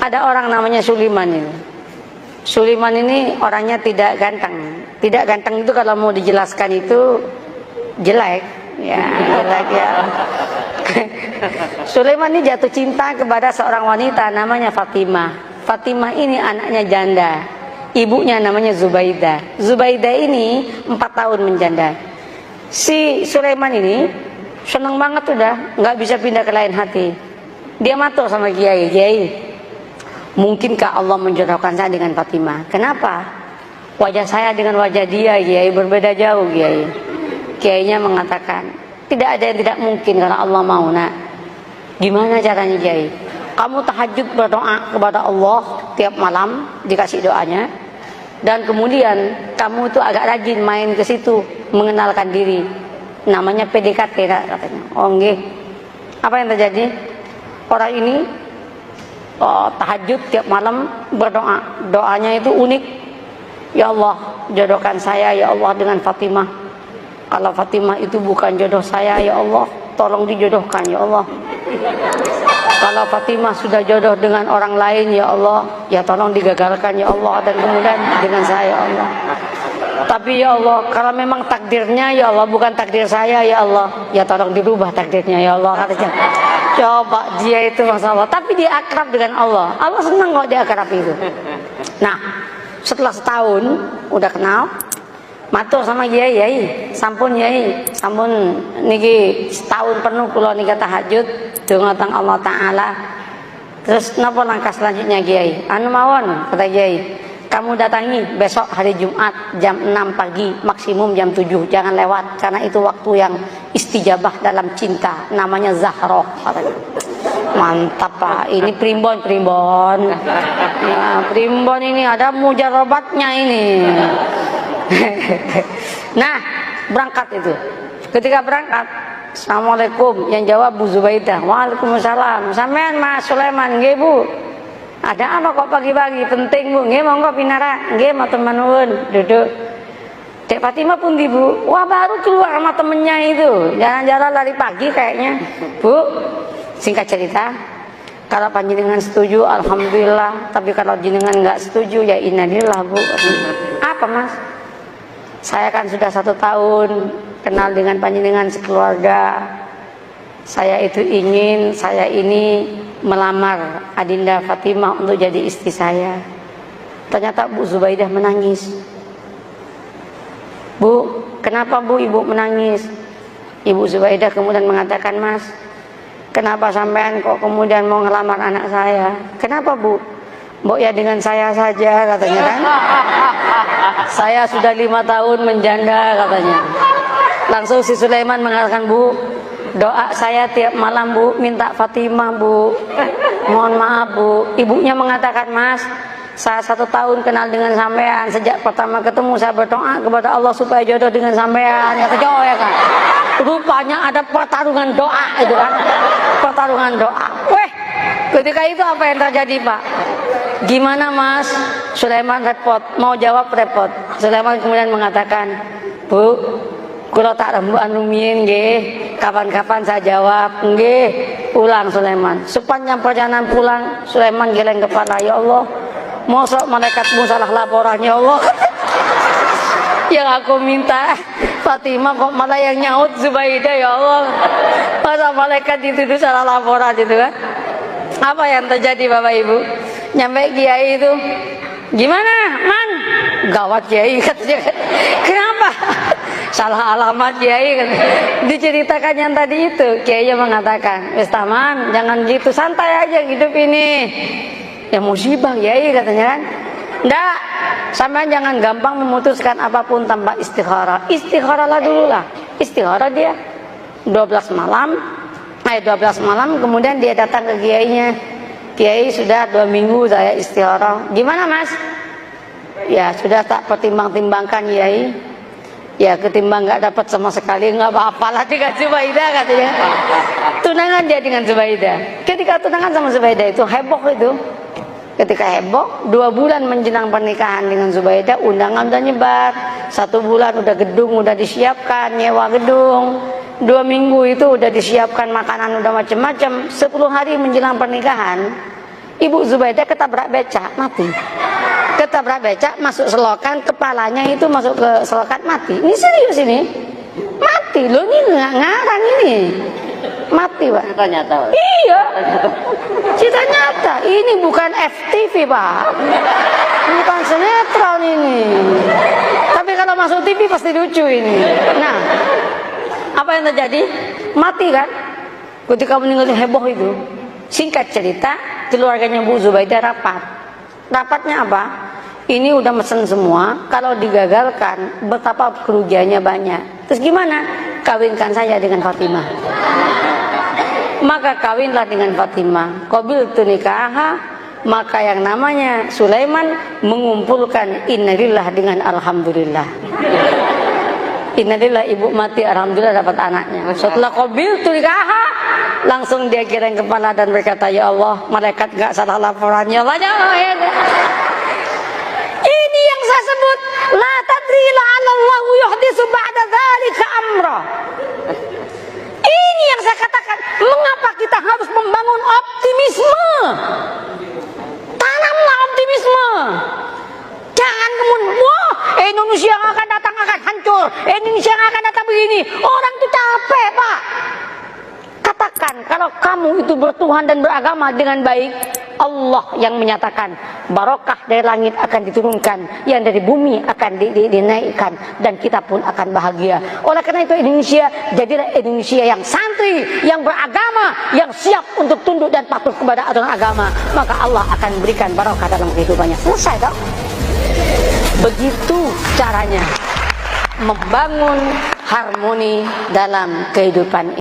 Ada orang namanya Sulaiman ini. Sulaiman ini orangnya tidak ganteng. Tidak ganteng itu kalau mau dijelaskan itu jelek, ya jelek ya. Sulaiman ini jatuh cinta kepada seorang wanita namanya Fatimah. Fatimah ini anaknya janda. Ibunya namanya Zubaidah. Zubaidah ini 4 tahun menjanda. Si Sulaiman ini seneng banget udah, nggak bisa pindah ke lain hati. Dia matur sama Kiai, Kiai, mungkinkah Allah menjodohkan saya dengan Fatimah? Kenapa? Wajah saya dengan wajah dia, Kiai, berbeda jauh, Kiai. Kiainya mengatakan, tidak ada yang tidak mungkin kalau Allah mau, nak. Gimana caranya, Kiai? Kamu tahajud berdoa kepada Allah tiap malam, dikasih doanya. Dan kemudian kamu itu agak rajin main ke situ, mengenalkan diri. Namanya PDKT, katanya. Oh, nggih. Apa yang terjadi? Orang ini tahajud tiap malam berdoa. Doanya itu unik. Ya Allah, jodohkan saya ya Allah dengan Fatimah. Kalau Fatimah itu bukan jodoh saya, ya Allah, tolong dijodohkan ya Allah. Kalau Fatimah sudah jodoh dengan orang lain, ya Allah, ya tolong digagalkan ya Allah, dan kemudian dengan saya ya Allah. Tapi ya Allah, kalau memang takdirnya ya Allah bukan takdir saya ya Allah, ya tolong dirubah takdirnya ya Allah, katanya. Coba dia itu Masya Allah, tapi dia akrab dengan Allah. Allah senang kok dia akrab itu. Nah, setelah setahun udah kenal, matur sama Kiai, Kiai, sampun Kiai, sampun niki setahun penuh kula nika tahajud donga teng Allah Taala. Terus napa langkah selanjutnya Kiai? Anu mawon, kata Kiai, kamu datangi besok hari Jumat jam 6 pagi, maksimum jam 7, jangan lewat karena itu waktu yang istijabah dalam cinta, namanya Zahroh, katanya. Mantap Pak, ini primbon. Ya, primbon ini ada mujarobatnya ini. Nah, berangkat itu. Ketika berangkat, Assalamualaikum, yang jawab Bu Zubaidah. Waalaikumsalam. Sampean Mas Sulaiman, nggih Bu. Ada apa kok pagi-pagi? Penting Bu. Nggih monggo pinara. Nggih matur nuwun. Duduk. Dek Fatimah pun di Bu. Wah, baru keluar sama temennya itu. Jalan-jalan lari pagi kayaknya. Bu, singkat cerita, kalau panjenengan setuju alhamdulillah, tapi kalau jenengan nggak setuju ya innalillah Bu. Apa Mas? Saya kan sudah 1 tahun kenal dengan panjenengan sekeluarga. Saya itu ingin saya ini melamar Adinda Fatimah untuk jadi istri saya. Ternyata Bu Zubaidah menangis. Bu, kenapa Bu Ibu menangis? Ibu Zubaidah kemudian mengatakan, Mas, kenapa sampean kok kemudian mau ngelamar anak saya? Kenapa Bu? Mbok ya dengan saya saja, katanya kan. Saya sudah 5 tahun menjanda, katanya. Langsung si Sulaiman mengatakan, Bu, doa saya tiap malam Bu, minta Fatimah Bu. Mohon maaf Bu. Ibunya mengatakan, Mas, saya 1 tahun kenal dengan sampean. Sejak pertama ketemu saya berdoa kepada Allah supaya jodoh dengan sampean. Kata jauh ya kan. Rupanya ada pertarungan doa itu kan. Pertarungan doa. Weh, ketika itu apa yang terjadi Pak? Gimana Mas? Sulaiman repot, mau jawab repot. Sulaiman kemudian mengatakan, Bu, kalau tak rembukan rumiyin nggih, kapan-kapan saya jawab nggih. Pulang Sulaiman. Sepanjang perjalanan pulang, Sulaiman geleng kepala, ya Allah, mosok malaikatmu salah laporan ya Allah. Yang aku minta Fatimah kok malah yang nyaut Zubaidah ya Allah. Masa malaikat itu salah laporan itu kan? Apa yang terjadi Bapak Ibu? Nyampe Kiai itu, gimana Man? Gawat Kiai katanya. Kenapa? Salah alamat Kiai katanya. Diceritakan yang tadi itu, Kiai mengatakan, wis taman, jangan gitu, santai aja hidup ini. Ya musibah Kiai katanya kan. Nggak, sampean jangan gampang memutuskan apapun tanpa istikharah. Istikharahlah dulu lah. Istikharah dia 12 malam kemudian dia datang ke kiainya. Kiai, sudah 2 minggu saya istikharah. Gimana Mas? Ya sudah tak pertimbang-timbangkan Kiai. Ya ketimbang nggak dapat sama sekali nggak apa-apa lah dengan Zubaidah katanya. Tunangan dia dengan Zubaidah. Ketika tunangan sama Zubaidah itu heboh itu. Ketika heboh, 2 bulan menjelang pernikahan dengan Zubaidah, undangan udah nyebar. 1 bulan udah gedung udah disiapkan, nyewa gedung. 2 minggu itu udah disiapkan makanan udah macam-macam. 10 hari menjelang pernikahan, Ibu Zubaidah ketabrak becak, mati. Ketabrak becak, masuk selokan, kepalanya itu masuk ke selokan, mati. Ini serius ini. Mati loh, ini nggak ngarang ini. Mati, Pak. Cerita nyata, Pak. Iya. Cerita nyata. Ini bukan FTV, Pak. Bukan sinetron ini. Tapi kalau masuk TV pasti lucu ini. Nah, apa yang terjadi? Mati kan? Ketika meninggal heboh itu. Singkat cerita, keluarganya Bu Zubaidah rapat. Rapatnya apa? Ini udah mesen semua. Kalau digagalkan, betapa kerugiannya banyak. Terus gimana? Kawinkan saya dengan Fatimah. Maka kawinlah dengan Fatimah. Qabiltu nikaha, maka yang namanya Sulaiman mengumpulkan innalillah dengan alhamdulillah. Innalillah, ibu mati, alhamdulillah dapat anaknya. Setelah qabiltu nikaha, langsung dia kirim kepala dan berkata, ya Allah, malaikat gak salah laporannya. Ini yang saya sebut, la tadri la'allahu yuhdisu ba'da dzalika amra. Ini yang saya katakan, mengapa kita harus membangun optimisme? Tanamlah optimisme. Jangan kemudian, wah, Indonesia yang akan datang akan hancur, Indonesia yang akan datang begini. Orang itu capek, Pak. Katakan, kalau kamu itu bertuhan dan beragama dengan baik, Allah yang menyatakan barokah dari langit akan diturunkan, yang dari bumi akan dinaikkan, dan kita pun akan bahagia. Oleh karena itu Indonesia, jadilah Indonesia yang santri, yang beragama, yang siap untuk tunduk dan patuh kepada aturan agama. Maka Allah akan berikan barokah dalam kehidupannya. Selesai dong. Begitu caranya membangun harmoni dalam kehidupan.